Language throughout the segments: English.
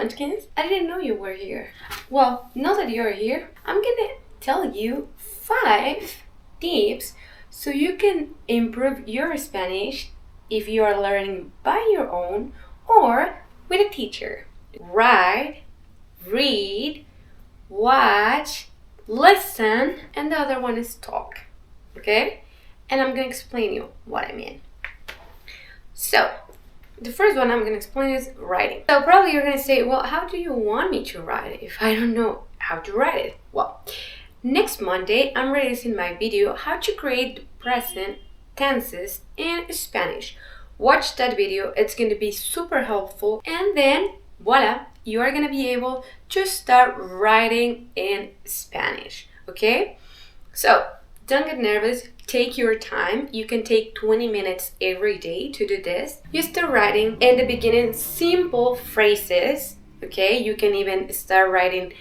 Munchkins, I didn't know you were here. Well, now that you're here, I'm gonna tell you 5 tips so you can improve your Spanish if you are learning by your own or with a teacher. Write, read, watch, listen, and the other one is talk. Okay? And I'm gonna explain you what I mean. So, the first one I'm going to explain is writing. So probably you're going to say, well, how do you want me to write it if I don't know how to write it? Well, next Monday, I'm releasing my video, how to create the present tenses in Spanish. Watch that video. It's going to be super helpful. And then, voila, you are going to be able to start writing in Spanish. Okay? So, don't get nervous. Take your time. You can take 20 minutes every day to do this. You start writing in the beginning simple phrases. Okay, you can even start writing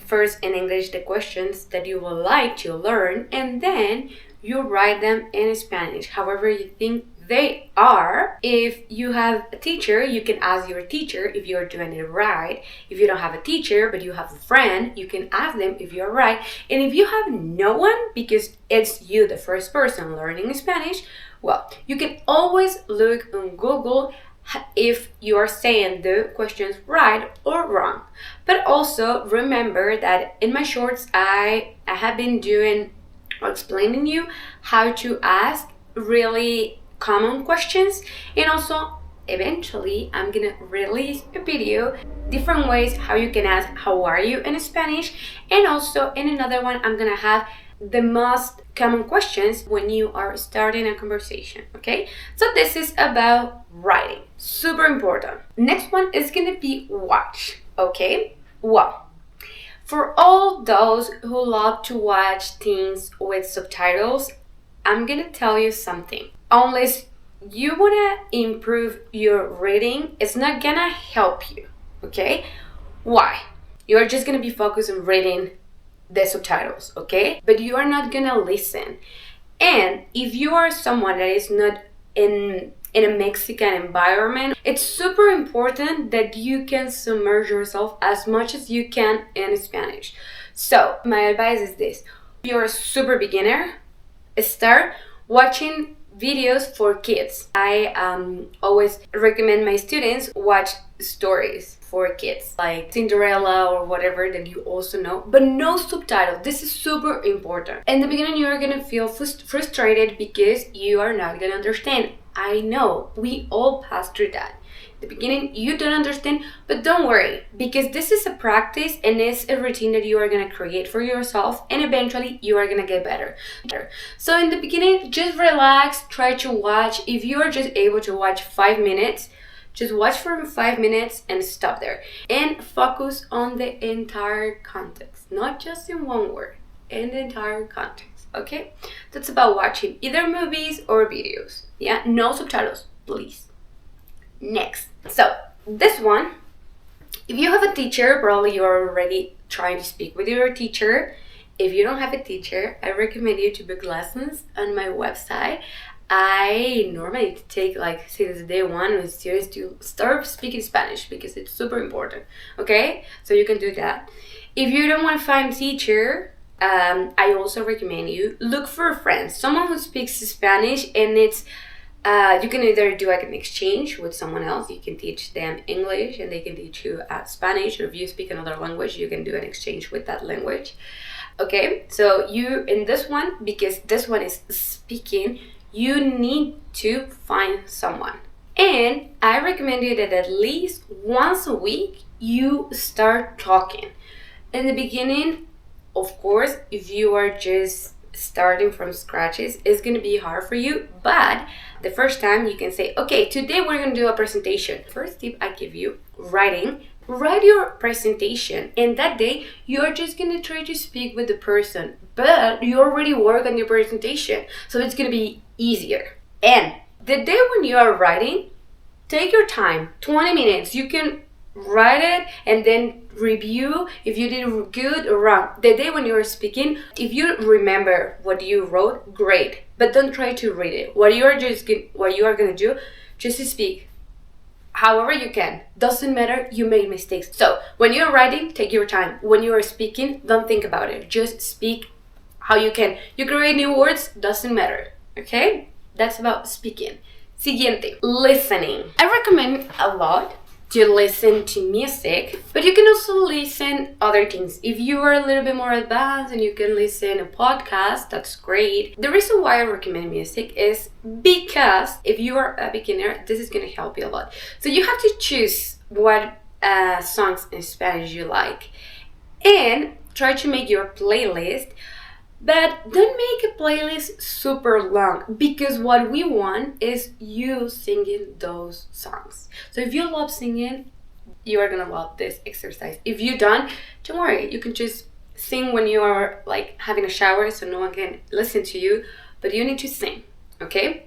first in English the questions that you would like to learn, and then you write them in Spanish, however you think they are. If you have a teacher, you can ask your teacher if you're doing it right. If you don't have a teacher, but you have a friend, you can ask them if you're right. And if you have no one, because it's you, the first person learning Spanish, well, you can always look on Google if you are saying the questions right or wrong. But also remember that in my shorts, I have been doing or explaining you how to ask really common questions, and also eventually I'm gonna release a video different ways how you can ask how are you in Spanish, and also in another one I'm gonna have the most common questions when you are starting a conversation. Okay, so this is about writing, super important. Next one is gonna be watch. Okay, well, for all those who love to watch things with subtitles, I'm gonna tell you something. Unless you wanna improve your reading, it's not gonna help you, okay? Why? You're just gonna be focused on reading the subtitles, okay? But you are not gonna listen. And if you are someone that is not in a Mexican environment, it's super important that you can submerge yourself as much as you can in Spanish. So my advice is this: if you're a super beginner, start watching videos for kids. I always recommend my students watch stories for kids like Cinderella or whatever that you also know, but no subtitles. This is super important. In the beginning, you're gonna feel frustrated because you are not gonna understand. I know, we all pass through that. The beginning, you don't understand, but don't worry, because this is a practice and it's a routine that you are going to create for yourself, and eventually you are going to get better. So in the beginning, just relax, try to watch. If you are just able to watch 5 minutes, just watch for 5 minutes and stop there. And focus on the entire context, not just in one word, in the entire context, okay? That's about watching either movies or videos, yeah? No subtitles, please. Next, so this one, if you have a teacher, probably you're already trying to speak with your teacher. If you don't have a teacher, I recommend you to book lessons on my website. I normally take like since day one with students to start speaking Spanish because it's super important, okay? So you can do that. If you don't want to find a teacher, I also recommend you look for a friend, someone who speaks Spanish, and it's you can either do like an exchange with someone else. You can teach them English and they can teach you Spanish, or if you speak another language, you can do an exchange with that language. Okay, so you in this one, because this one is speaking, you need to find someone. And I recommend you that at least once a week you start talking. In the beginning, of course, if you are just starting from scratches, it's going to be hard for you, but the first time you can say, okay, today we're going to do a presentation. First tip I give you, writing. Write your presentation, and that day you're just going to try to speak with the person, but you already work on your presentation, so it's going to be easier. And the day when you are writing, take your time, 20 minutes. You can write it and then review if you did good or wrong. The day when you're speaking, if you remember what you wrote, great, but don't try to read it. What you are going to do, just speak however you can. Doesn't matter, you made mistakes. So when you're writing, take your time. When you are speaking, don't think about it. Just speak how you can. You create new words, doesn't matter. Okay? That's about speaking. Siguiente, listening. I recommend a lot to listen to music, but you can also listen other things. If you are a little bit more advanced and you can listen a podcast, that's great. The reason why I recommend music is because if you are a beginner, this is going to help you a lot. So you have to choose what songs in Spanish you like and try to make your playlist. But don't make a playlist super long, because what we want is you singing those songs. So if you love singing, you are gonna love this exercise. If you don't worry, you can just sing when you are like having a shower so no one can listen to you, but you need to sing, okay?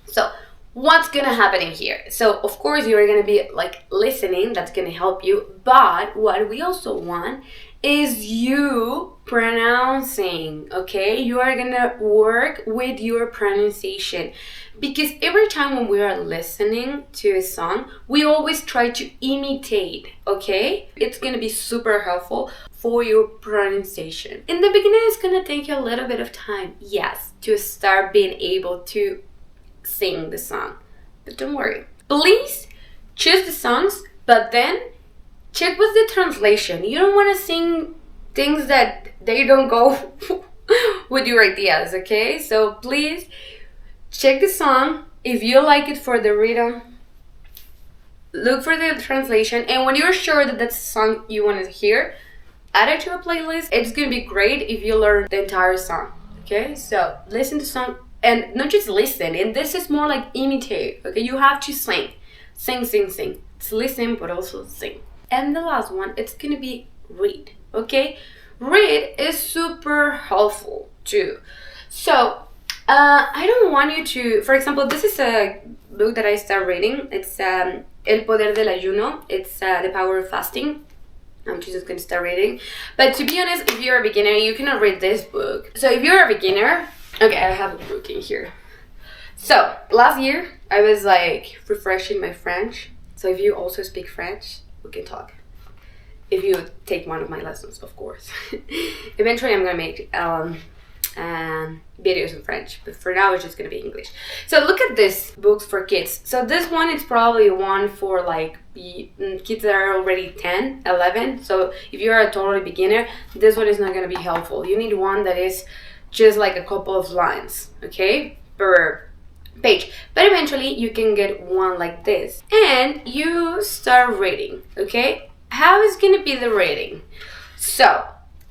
So what's gonna happen in here? So of course you're gonna be like listening, that's gonna help you, but what we also want is you pronouncing, okay? You are gonna work with your pronunciation, because every time when we are listening to a song, we always try to imitate, okay? It's gonna be super helpful for your pronunciation. In the beginning, it's gonna take you a little bit of time, yes, to start being able to sing the song, but don't worry. Please choose the songs, but then check with the translation. You don't want to sing things that they don't go with your ideas, okay? So please check the song. If you like it for the rhythm, look for the translation. And when you're sure that that's the song you want to hear, add it to a playlist. It's going to be great if you learn the entire song, okay? So listen to the song and not just listen. And this is more like imitate, okay? You have to sing. Sing, sing, sing. It's listen, but also sing. And the last one, it's gonna be read, okay? Read is super helpful too. So, I don't want you to, for example, this is a book that I started reading. It's El Poder del Ayuno. It's The Power of Fasting. I'm just gonna start reading. But to be honest, if you're a beginner, you cannot read this book. So if you're a beginner, okay, I have a book in here. So, last year, I was like refreshing my French. So if you also speak French, we can talk. If you take one of my lessons, of course. Eventually, I'm gonna make videos in French, but for now, it's just gonna be English. So look at this books for kids. So this one is probably one for like kids that are already 10, 11. So if you're a totally beginner, this one is not gonna be helpful. You need one that is just like a couple of lines, okay, per page. But eventually you can get one like this and you start reading, okay? How is gonna be the reading? So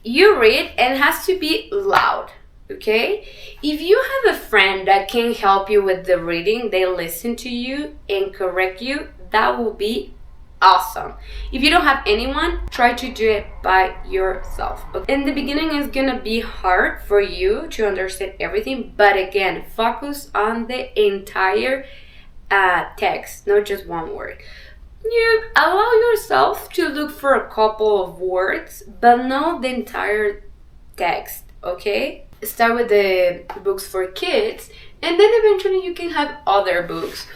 you read and it has to be loud, okay? If you have a friend that can help you with the reading, they listen to you and correct you, that will be awesome. If you don't have anyone, try to do it by yourself. In the beginning, it's gonna be hard for you to understand everything, but again, focus on the entire text, not just one word. You allow yourself to look for a couple of words, but not the entire text, okay? Start with the books for kids, and then eventually you can have other books.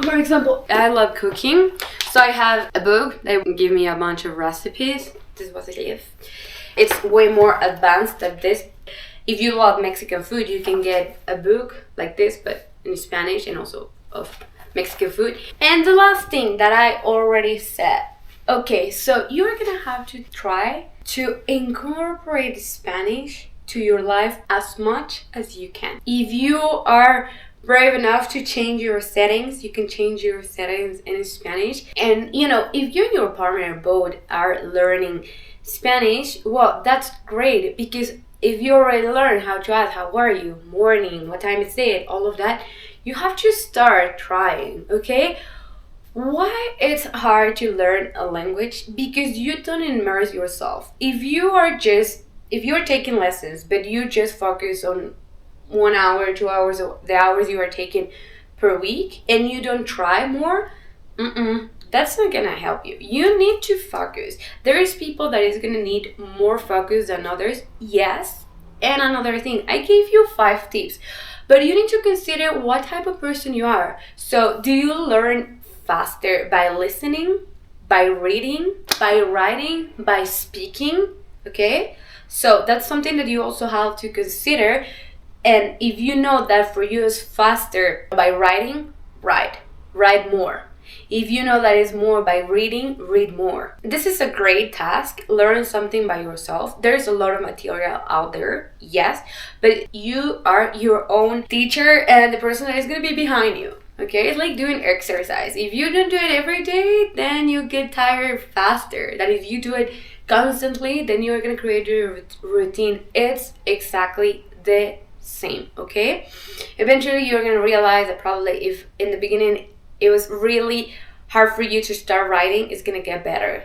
For example, I love cooking, so I have a book that will give me a bunch of recipes. This was a gift. It's way more advanced than this. If you love Mexican food, you can get a book like this, but in Spanish and also of Mexican food. And the last thing that I already said. Okay, so you're gonna have to try to incorporate Spanish to your life as much as you can. If you are brave enough to change your settings, you can change your settings in Spanish. And you know, if you and your partner both are learning Spanish, well, that's great, because if you already learn how to ask how are you, morning, what time is it, all of that, you have to start trying, okay? Why it's hard to learn a language? Because you don't immerse yourself. If you're taking lessons, but you just focus on 1 hour, 2 hours, the hours you are taking per week, and you don't try more, that's not gonna help you. You need to focus. There is people that is gonna need more focus than others, yes. And another thing, I gave you 5 tips, but you need to consider what type of person you are. So do you learn faster by listening, by reading, by writing, by speaking, okay? So that's something that you also have to consider. And if you know that for you is faster by writing, write more. If you know that it's more by reading, read more. This is a great task, learn something by yourself. There's a lot of material out there, yes, but you are your own teacher and the person that is going to be behind you. Okay, it's like doing exercise. If you don't do it every day, then you get tired faster. That if you do it constantly, then you're going to create your routine. It's exactly the same, okay? Eventually, you're going to realize that probably if in the beginning it was really hard for you to start writing, it's going to get better.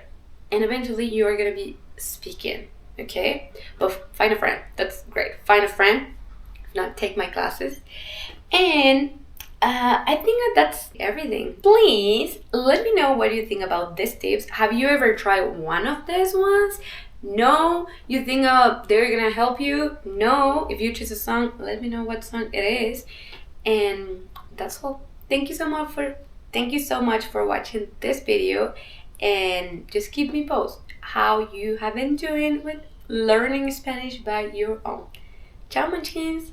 And eventually, you're going to be speaking, okay? But find a friend. That's great. Find a friend. If not, take my classes. And I think that's everything. Please let me know what you think about these tips. Have you ever tried one of these ones? No? You think they're gonna help you? No? If you choose a song, let me know what song it is. And that's all. Thank you so much for watching this video, and just keep me posted how you have been doing with learning Spanish by your own. Ciao, munchkins!